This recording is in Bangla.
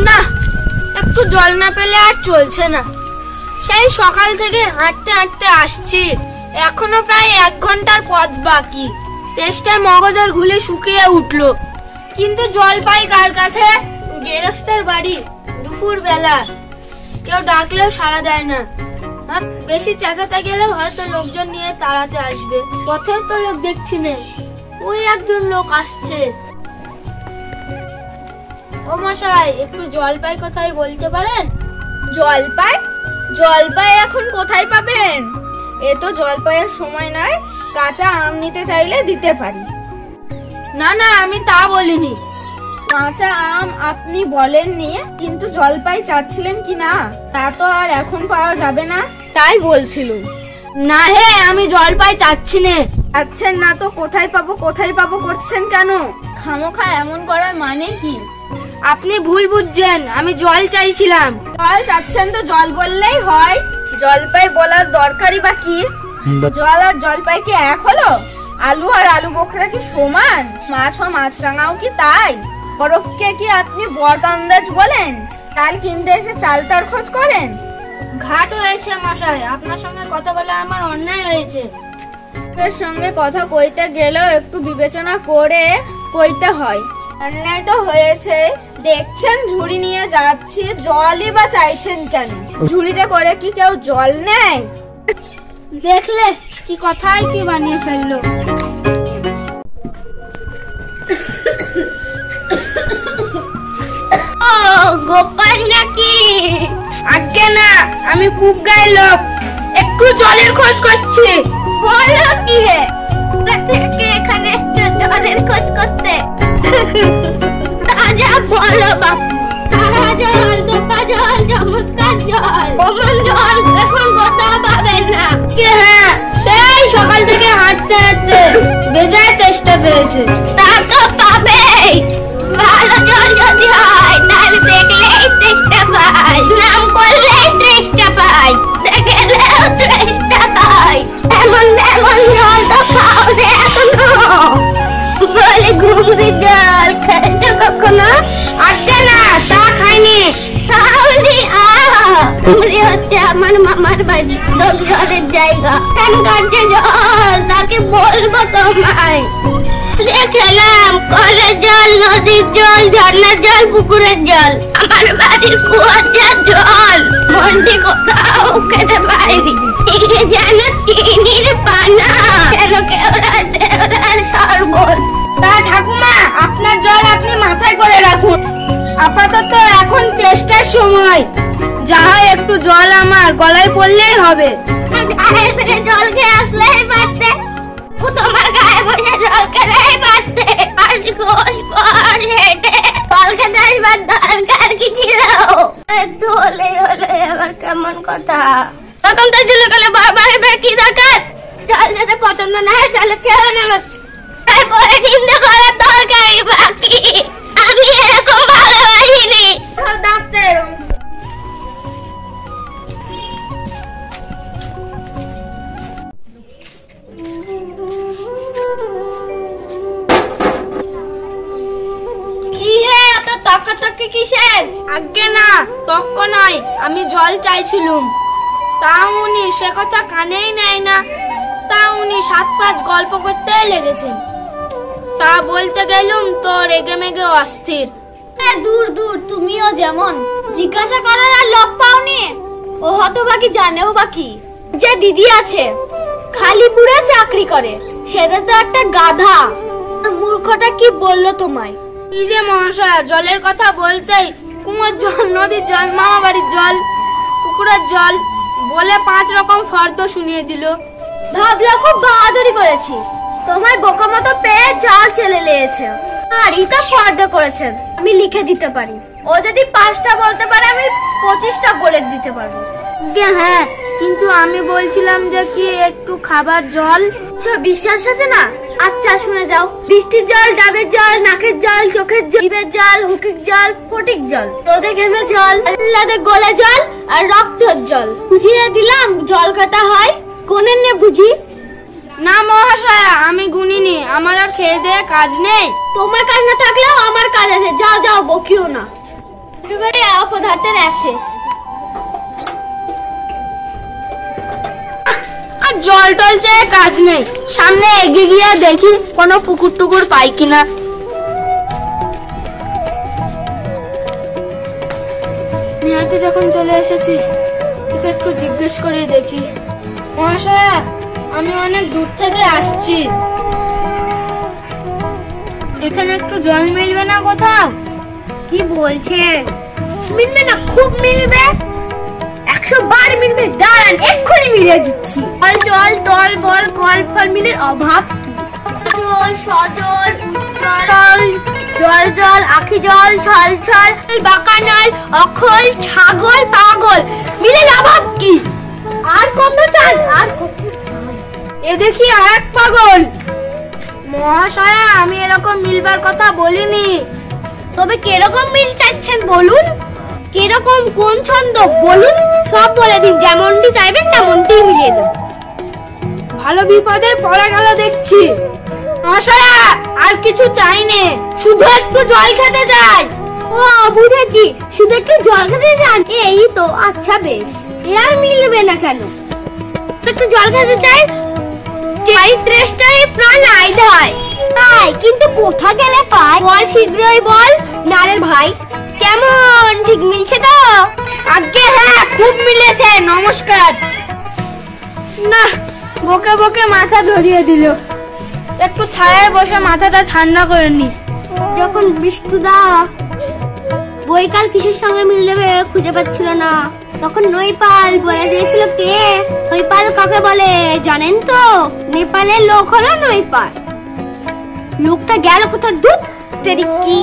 না, একটু জল না পেলে আর চলছে না। সেই সকাল থেকে হাঁটতে হাঁটতে আসছি, এখনো প্রায় 1 ঘন্টার পথ বাকি। তেষ্টায় মগজের ঘুলে শুকিয়ে উঠলো, কিন্তু জল পাই কার কাছে? গেরস্তের বাড়ি। দুপুর বেলা, কেউ ডাকলেও সাড়া দেয় না। বেশি চেঁচাতে গেলে হয়তো লোকজন নিয়ে তাড়াতে আসবে। পথেও তো লোক দেখছি না। ওই একজন লোক আসছে। ও মশাই, একটু জলপাই কোথায় বলতে পারেন? জলপাই? জলপাই এখন কোথায় পাবেন? এ তো জলপাইয়ের সময় নয়। কাঁচা আম নিতে চাইলে দিতে পারি। না না, আমি তা বলিনি। কাঁচা আম আপনি বলেননি, কিন্তু জলপাই চাচ্ছিলেন কি না তা তো আর এখন পাওয়া যাবে না, তাই বলছিল। না হে, আমি জলপাই চাচ্ছি না। চাচ্ছেন না তো কোথায় পাবো করছেন কেন? খামোখা এমন করার মানে কি? আপনি ভুল বুঝছেন, আমি জল চাইছিলাম। জল চাচ্ছেন তো জল বললেই হয়। জলপাই বলার দরকারই বা কি? জল আর জলপাই কি এক হলো? আলু আর আলু বোখরা কি সমান? মাছ ও মাছরাঙাও কি তাই? বরফকে কি আপনি বট আন্দাজ বলেন? চাল কিনতে এসে চালতার খোঁজ করেন? ঘাট হয়েছে মশাই, আপনার সঙ্গে কথা বলে আমার অন্যায় হয়েছে। এর সঙ্গে কথা কইতে গেলেও একটু বিবেচনা করে কইতে হয়। অন্যায় তো হয়েছে। দেখছেন ঝুড়ি নিয়ে যাচ্ছি, জলই বা চাইছেন কেন? ঝুড়িতে করে কি কেউ জল নেয়? দেখলে কি কথাই কি বানিয়ে ফেললো। ও গোপাল নাকি? আজ্ঞে না, আমি পুব গায়ের লোক। একটু জলের খোঁজ করছি। বলো কি রে? এখানে জলের খোঁজ করতে? তাজা বলো বাপু। তাজা জল, দোকা জল, চমৎকার জল, কমন জল এখন কোথাও পাবেন না। হ্যাঁ, সেই সকাল থেকে হাঁটতে হাঁটতে বেজায় তেষ্টা পেয়েছে। তা তো পাবেই। ভালো জল যদি হয় তাহলে দেখলেই তেষ্টা পাই, নাম করলেই তেষ্টা পাই, দেখলেও তেষ্টা পাই। এমন এমন জল তো খাও না এখনো। বলে ঘুমরি জল খেয়েছো কখনো? আজ্ঞে না, তা খাইনি। তাহলে ঘুমরি হচ্ছে আমার মামার বাড়ি, জলের জায়গা। সেখানকার যে জল তাকে বলবো তোমায়। দেখলাম কলের জল, নদীর জল, ঝর্ণার জল, পুকুরের জল, আমার বাড়ির কুয়ার জল মন্ডি কোথাও খেতে পাইনি। যেন চিনির পানা, কেন কেওড়ার শরবত। তা ঠাকুমা, আপনার জল আপনি মাথায় করে রাখুন। আপাতত এখন তেষ্টার সময়। যা হয় একটু জল আমার গলায় পড়লেই হবে। গায়ে বসে জল খেয়ে আসলেই পারতে। তোমার গায়ে বসে জল খেলেই পারতে। আর ঘোষ পর হেঁটে জল খেতে আসবার দরকার কি ছিল? একটু হলেই হলে আবার কেমন কথা? তখন তো ছিল গেলে বারবার কি দরকার? জল যদি পছন্দ না হয় তাহলে কেউ নেবে। তারপরে নিন্দে করার দরকারই বাকি। আমি এরকম ভালোবাসিনি। ডাক্তার কিসের? আজ্ঞে না, তক্ক নয়, আমি জল চাইছিলুম। তা উনি সে কথা কানেই নেয় না। তা উনি 7-5 গল্প করতে লেগেছেন। তা বলতে গেলুম তো রেগে মেগে অস্থির। দূর দূর, তুমিও যেমন জিজ্ঞাসা করার আর লোক পাওনি। ও হতভাগী জানেও বাকি যে দিদি আছে, খালিপুরে চাকরি করে। সেটা তো একটা গাধা। মূর্খটা কি বললো তোমায়? কি যে মহাশয়, জলের কথা বলতেই কুয়োর জল, নদীর জল, মামা বাড়ির জল, পুকুরের জল বলে 5 রকম ফর্দ শুনিয়ে দিল। ভাবলা খুব বাহাদুরি করেছি। তোমার বোকা মতো পেয়ে জাল চেলে নিয়েছে। আর ইটা ফর্দ করেছেন, আমি লিখে দিতে পারি। ও যদি 5টা বলতে পারে আমি 25টা বলে দিতে পারবো। হ্যাঁ, কিন্তু আমি বলছিলাম যে কি একটু খাবার জল। বিশ্বাস আছে না? আচ্ছা শুনে যাও। বৃষ্টির জল, ডাবের জল, নাকের জল, চোখের জল, জিভের জল, হুকির জল, ফটিক জল, রোদে ঘেমে জল, আল্লাদে গলে জল, আর রক্তের জল। বুঝিয়ে দিলাম জল কাটা হয়। কোনের নে বুঝি? না মহাশয়, আমি গুনিনি। আমার আর খেয়ে দিয়ে কাজ নেই। তোমার কাজ না থাকলেও আমার কাজ আছে। যাও যাও, বকিও না। শেষ। আর জল টল চেয়ে কাজ নেই, সামনে এগিয়ে গিয়ে দেখি কোনো পুকুর টুকুর পাই কিনা। নিহাতে যখন চলে এসেছি, একে একটু জিজ্ঞেস করে দেখি। মহাশয়া, আমি অনেক দূর থেকে আসছি, এখানে একটু জল মিলবে না কোথাও? কি বলছেন? মিলবে না? খুব মিলবে, 100 বার মিলবে। দাঁড়ান, এক্ষুনি মিলিয়ে দিচ্ছি। জল জল তল বল কল ফল মিলের অভাব জল সজল উজ্জ্বল জল জল আখি জল ছল ছল বাঁকানল অখল ছাগল পাগল মিলের অভাব কি? আর কত চাল? আর কত চাল? এ দেখি আরেক পাগল। মহাশয়া, আমি এরকম মিলবার কথা বলিনি। তবে কিরকম মিল চাইছেন বলুন? কিরকম, কোন ছন্দ বলুন? সব বলে দিন, যেমনটি চাইবেন তেমনটি মিলিয়ে দেব। ভালো বিপদে পড়ে গেল দেখছি। মহাশয়া, আর কিছু চাই নে, শুধু একটু জল খেতে চাই। ও বুঝেছি, শুধু একটু জল খেতে চান। এই তো, আচ্ছা বেশ। এ আর মিলবে না কেন? একটু জল খেতে চাই, এই তৃষ্ণায় প্রাণ আইদ হয়। তাই, কিন্তু কোথা গেলে পাই? বল শীঘ্রই বল। না রে ভাই, কেমন, ঠিক মিলছে তো? আজ্ঞে হ্যাঁ, খুব মিলেছে, নমস্কার। না, বকে বকে মাথা ধরিয়ে দিল। একটু ছায়ায় বসে মাথাটা ঠান্ডা করে নি। যখন বৃষ্টিদা বৈকাল কিসের সঙ্গে মিল দেবে খুঁজে পাচ্ছিল না, তখন নৈপাল বলে দিয়েছিল। কে নৈপাল কাকে বলে জানেন তো? নেপালের লোক হলো নৈপাল। লোকটা গেল কোথায়? ডুব তেরি কি